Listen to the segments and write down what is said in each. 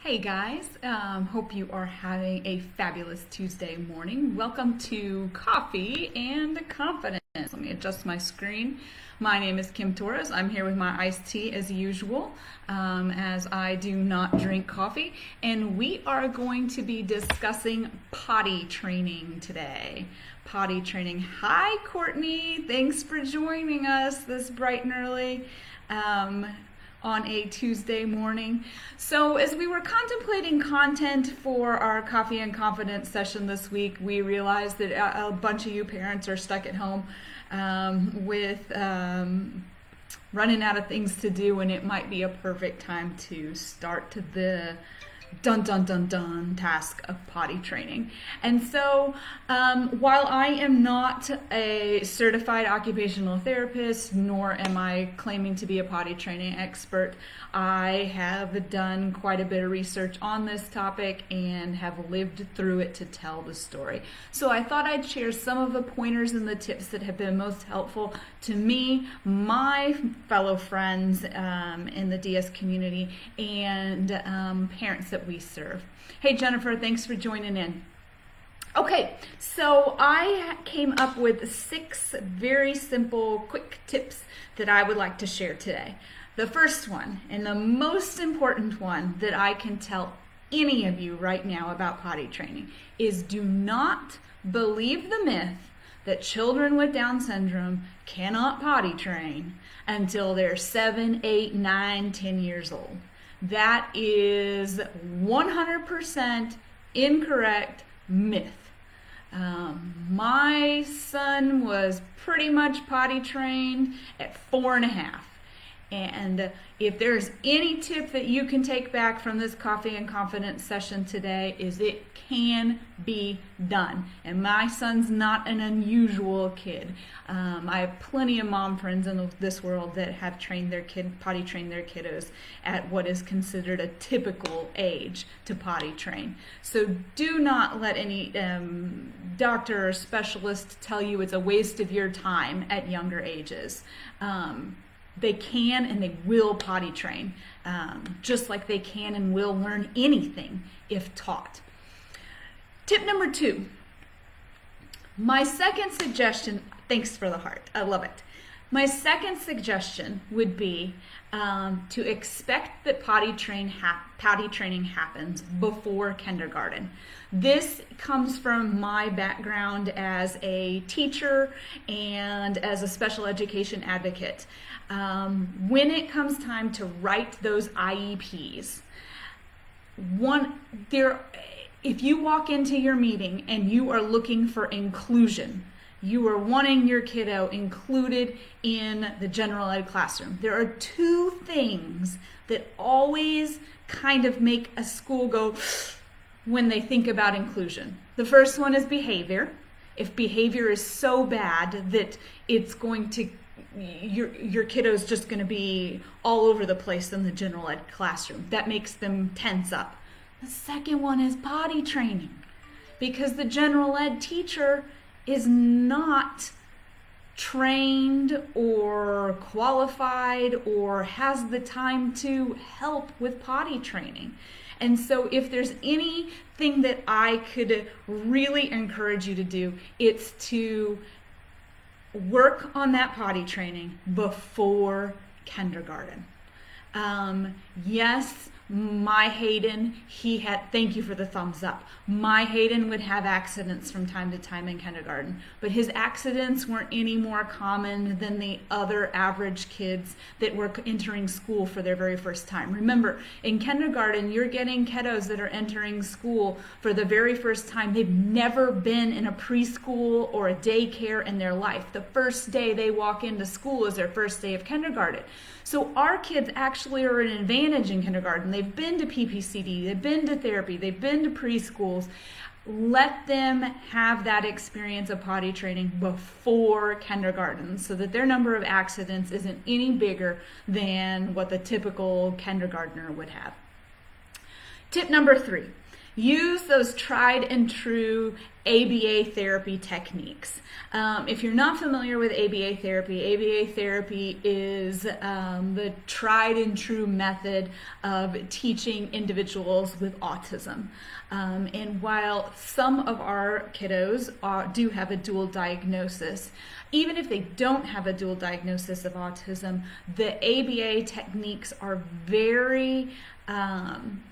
Hey guys, hope you are having a fabulous Tuesday morning. Welcome to Coffee and Confidence. Let me adjust my screen. My name is Kim Torres. I'm here with my iced tea as usual, as I do not drink coffee. And we are going to be discussing potty training today. Potty training. Hi, Courtney. Thanks for joining us this bright and early. On a Tuesday morning. So as we were contemplating content for our Coffee and Confidence session this week, we realized that a bunch of you parents are stuck at home with running out of things to do, and it might be a perfect time to start the dun dun dun dun task of potty training. And so while I am not a certified occupational therapist, nor am I claiming to be a potty training expert, I have done quite a bit of research on this topic and have lived through it to tell the story. So I thought I'd share some of the pointers and the tips that have been most helpful to me, my fellow friends in the DS community, and parents that we serve. Hey Jennifer, thanks for joining in. Okay, so I came up with 6 very simple, quick tips that I would like to share today. The first one, and the most important one that I can tell any of you right now about potty training, is do not believe the myth that children with Down syndrome cannot potty train until they're 7, 8, 9, 10 years old. That is 100% incorrect myth. My son was pretty much potty trained at 4.5. And if there's any tip that you can take back from this Coffee and Confidence session today, is it can be done. And my son's not an unusual kid. I have plenty of mom friends in this world that have potty trained their kiddos at what is considered a typical age to potty train. So do not let any doctor or specialist tell you it's a waste of your time at younger ages. They can and they will potty train, just like they can and will learn anything if taught. Tip number 2. My second suggestion, thanks for the heart, I love it. My second suggestion would be to expect that potty training happens before kindergarten. This comes from my background as a teacher and as a special education advocate. When it comes time to write those IEPs, if you walk into your meeting and you are looking for inclusion, you are wanting your kiddo included in the general ed classroom, there are 2 things that always kind of make a school go when they think about inclusion. The first one is behavior. If behavior is so bad that it's going to your kiddo's just going to be all over the place in the general ed classroom, that makes them tense up. The second one is potty training, because the general ed teacher is not trained or qualified or has the time to help with potty training. And so if there's anything that I could really encourage you to do, it's to work on that potty training before kindergarten. Yes, my Hayden, thank you for the thumbs up. My Hayden would have accidents from time to time in kindergarten, but his accidents weren't any more common than the other average kids that were entering school for their very first time. Remember, in kindergarten, you're getting kiddos that are entering school for the very first time. They've never been in a preschool or a daycare in their life. The first day they walk into school is their first day of kindergarten. So our kids actually are an advantage in kindergarten. They've been to PPCD, they've been to therapy, they've been to preschools. Let them have that experience of potty training before kindergarten so that their number of accidents isn't any bigger than what the typical kindergartner would have. Tip number 3. Use those tried and true ABA therapy techniques. If you're not familiar with ABA therapy is the tried and true method of teaching individuals with autism. And while some of our kiddos do have a dual diagnosis, even if they don't have a dual diagnosis of autism, the ABA techniques are very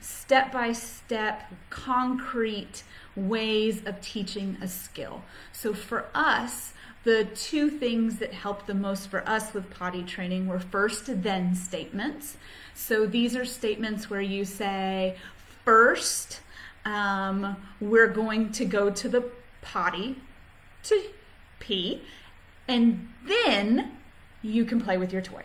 step-by-step, concrete ways of teaching a skill. So for us, the two things that helped the most for us with potty training were first then statements. So these are statements where you say, first, we're going to go to the potty to pee, and then you can play with your toy.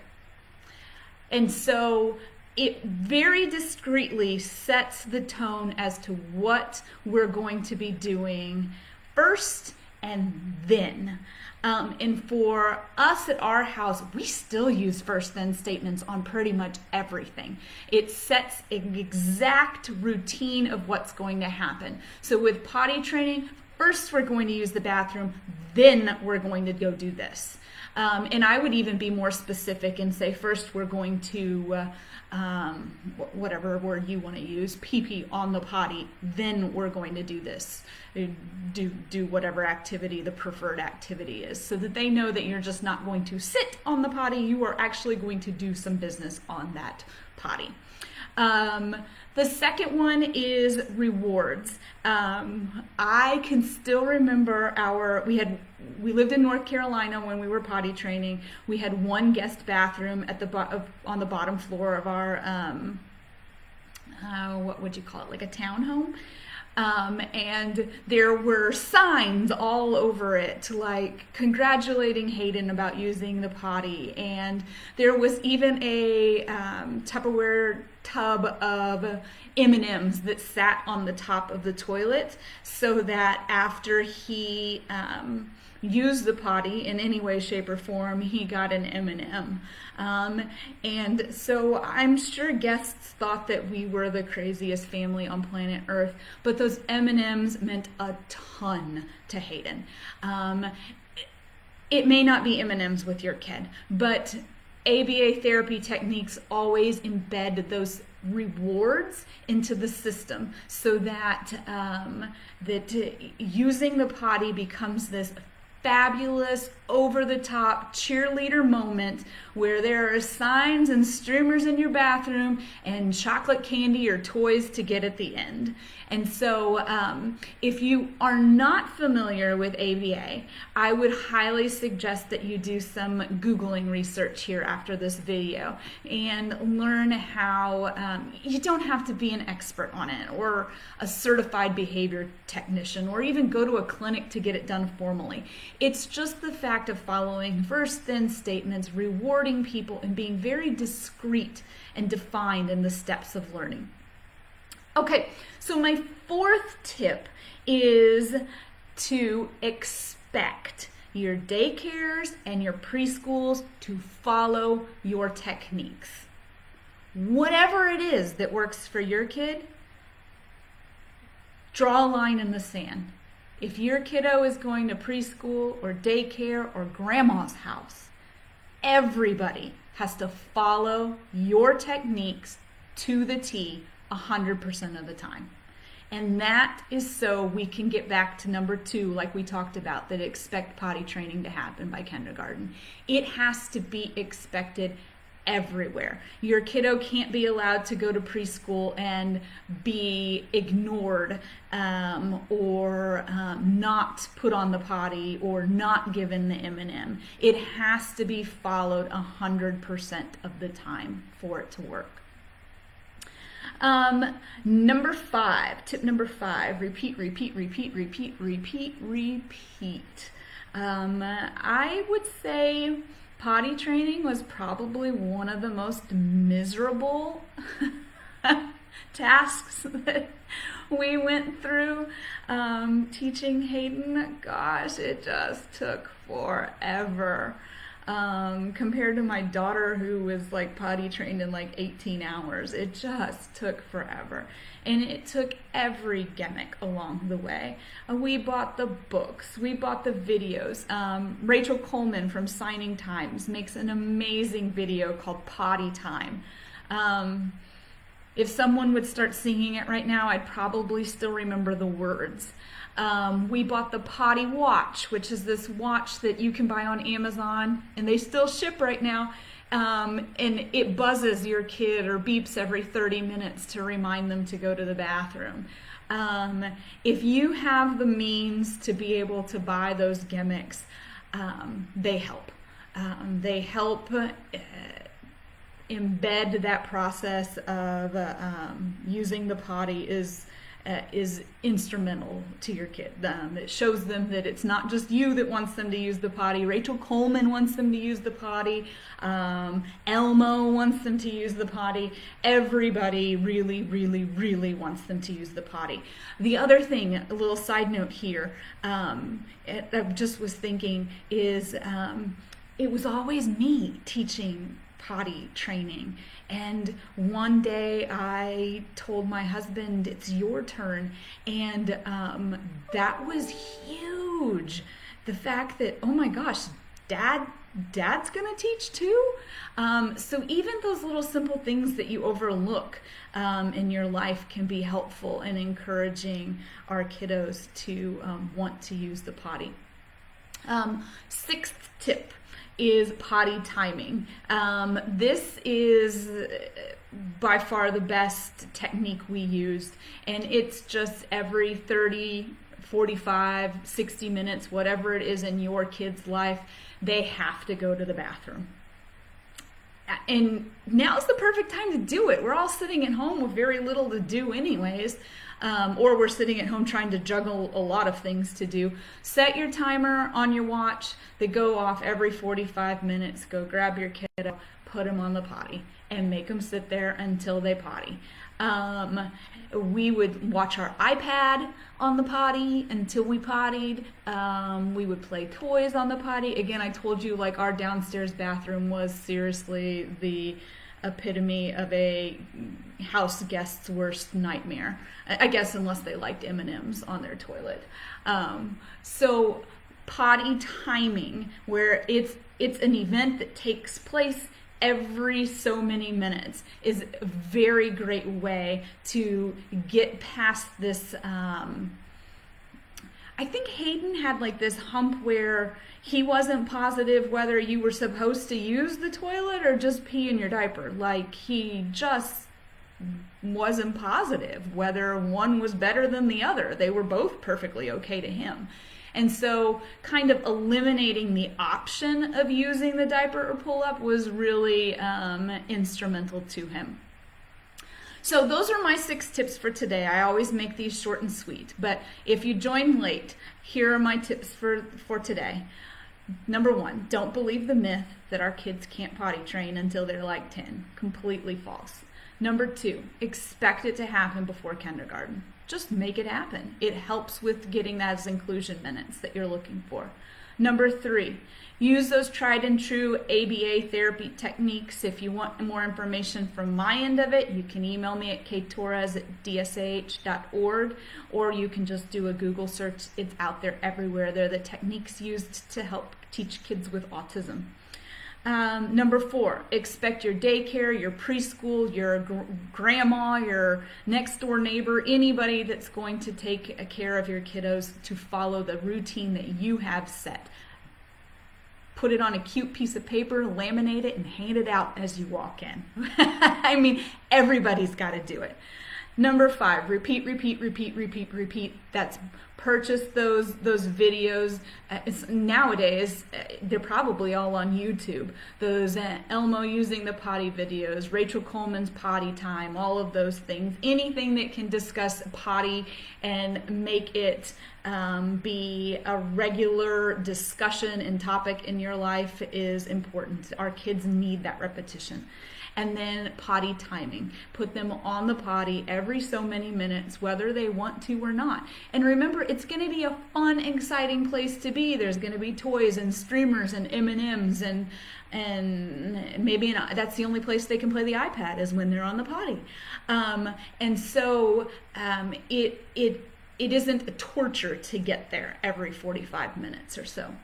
And so it very discreetly sets the tone as to what we're going to be doing first and then. And for us at our house, we still use first then statements on pretty much everything. It sets an exact routine of what's going to happen. So with potty training, first we're going to use the bathroom, then we're going to go do this. And I would even be more specific and say, first we're going to, whatever word you want to use, pee on the potty, then we're going to do this, do whatever activity the preferred activity is, so that they know that you're just not going to sit on the potty, you are actually going to do some business on that potty. The second one is rewards. I can still remember we lived in North Carolina when we were potty training. We had one guest bathroom at on the bottom floor of our, what would you call it, like a townhome? And there were signs all over it, like congratulating Hayden about using the potty. And there was even a Tupperware tub of M&Ms that sat on the top of the toilet, so that after he used the potty in any way, shape, or form, he got an M&M. And so I'm sure guests thought that we were the craziest family on planet Earth, but those M&Ms meant a ton to Hayden. It may not be M&Ms with your kid, but ABA therapy techniques always embed those rewards into the system, so that using the potty becomes this fabulous, over-the-top cheerleader moment where there are signs and streamers in your bathroom and chocolate candy or toys to get at the end. And so if you are not familiar with ABA, I would highly suggest that you do some Googling research here after this video and learn how, you don't have to be an expert on it or a certified behavior technician or even go to a clinic to get it done formally. It's just the fact of following first then statements, rewarding people, and being very discreet and defined in the steps of learning. Okay, so my fourth tip is to expect your daycares and your preschools to follow your techniques. Whatever it is that works for your kid, draw a line in the sand. If your kiddo is going to preschool or daycare or grandma's house, everybody has to follow your techniques to the T 100% of the time. And that is so we can get back to number 2, like we talked about, that expect potty training to happen by kindergarten. It has to be expected everywhere. Your kiddo can't be allowed to go to preschool and be ignored or not put on the potty or not given the M&M. It has to be followed 100% of the time for it to work. Number 5, tip number 5, repeat. I would say potty training was probably one of the most miserable tasks that we went through teaching Hayden. Gosh, it just took forever. compared to my daughter who was like potty trained in like 18 hours. It just took forever. And it took every gimmick along the way. We bought the books, we bought the videos. Rachel Coleman from Signing Times makes an amazing video called Potty Time. If someone would start singing it right now, I'd probably still remember the words. We bought the Potty Watch, which is this watch that you can buy on Amazon, and they still ship right now. And it buzzes your kid or beeps every 30 minutes to remind them to go to the bathroom. If you have the means to be able to buy those gimmicks, they help. They help embed that process of using the potty is instrumental to your kid. It shows them that it's not just you that wants them to use the potty. Rachel Coleman wants them to use the potty. Elmo wants them to use the potty. Everybody really, really, really wants them to use the potty. The other thing, a little side note here, I just was thinking is it was always me teaching potty training. And one day I told my husband, it's your turn. And that was huge. The fact that, oh my gosh, dad's gonna teach too? So even those little simple things that you overlook in your life can be helpful in encouraging our kiddos to want to use the potty. Sixth tip is potty timing. This is by far the best technique we used, and it's just every 30, 45, 60 minutes, whatever it is in your kid's life, they have to go to the bathroom. And now's the perfect time to do it. We're all sitting at home with very little to do anyways. Or we're sitting at home trying to juggle a lot of things to do. Set your timer on your watch. They go off every 45 minutes. Go grab your kiddo, put them on the potty, and make them sit there until they potty. We would watch our iPad on the potty until we pottied. We would play toys on the potty. Again, I told you, like, our downstairs bathroom was seriously the epitome of a house guest's worst nightmare, I guess, unless they liked M&Ms on their toilet. So potty timing, where it's an event that takes place every so many minutes, is a very great way to get past this. I think Hayden had like this hump where he wasn't positive whether you were supposed to use the toilet or just pee in your diaper. Like, he just wasn't positive whether one was better than the other. They were both perfectly okay to him. And so kind of eliminating the option of using the diaper or pull-up was really instrumental to him. So those are my 6 tips for today. I always make these short and sweet, but if you joined late, here are my tips for today. Number 1, don't believe the myth that our kids can't potty train until they're like 10. Completely false. Number 2, expect it to happen before kindergarten. Just make it happen. It helps with getting those inclusion minutes that you're looking for. Number 3, use those tried and true ABA therapy techniques. If you want more information from my end of it, you can email me at ktorres@dsah.org, or you can just do a Google search. It's out there everywhere. They're the techniques used to help teach kids with autism. Number 4, expect your daycare, your preschool, your grandma, your next door neighbor, anybody that's going to take care of your kiddos to follow the routine that you have set. Put it on a cute piece of paper, laminate it, and hand it out as you walk in. I mean, everybody's got to do it. Number 5, repeat. That's purchase those videos. Nowadays, they're probably all on YouTube. Those Elmo using the potty videos, Rachel Coleman's potty time, all of those things. Anything that can discuss potty and make it be a regular discussion and topic in your life is important. Our kids need that repetition. And then potty timing. Put them on the potty every so many minutes, whether they want to or not. And remember, it's going to be a fun, exciting place to be. There's going to be toys and streamers and M&Ms and maybe that's the only place they can play the iPad is when they're on the potty. And so it isn't a torture to get there every 45 minutes or so.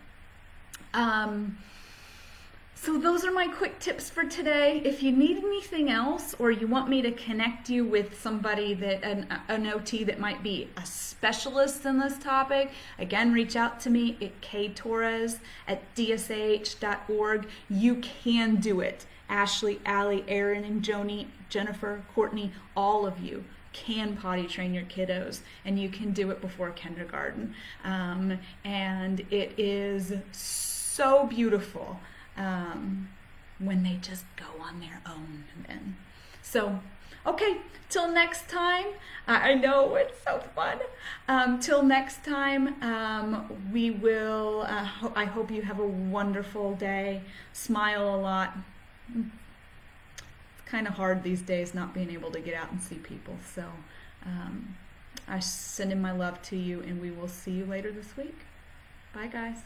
So those are my quick tips for today. If you need anything else, or you want me to connect you with somebody that an OT that might be a specialist in this topic, again, reach out to me at ktorres@dsh.org. You can do it. Ashley, Allie, Aaron, and Joni, Jennifer, Courtney, all of you can potty train your kiddos, and you can do it before kindergarten. And it is so beautiful when they just go on their own. And so, okay, till next time. I know it's so fun. Till next time, we will, I hope you have a wonderful day. Smile a lot. It's kind of hard these days not being able to get out and see people. So I send in my love to you, and we will see you later this week. Bye, guys.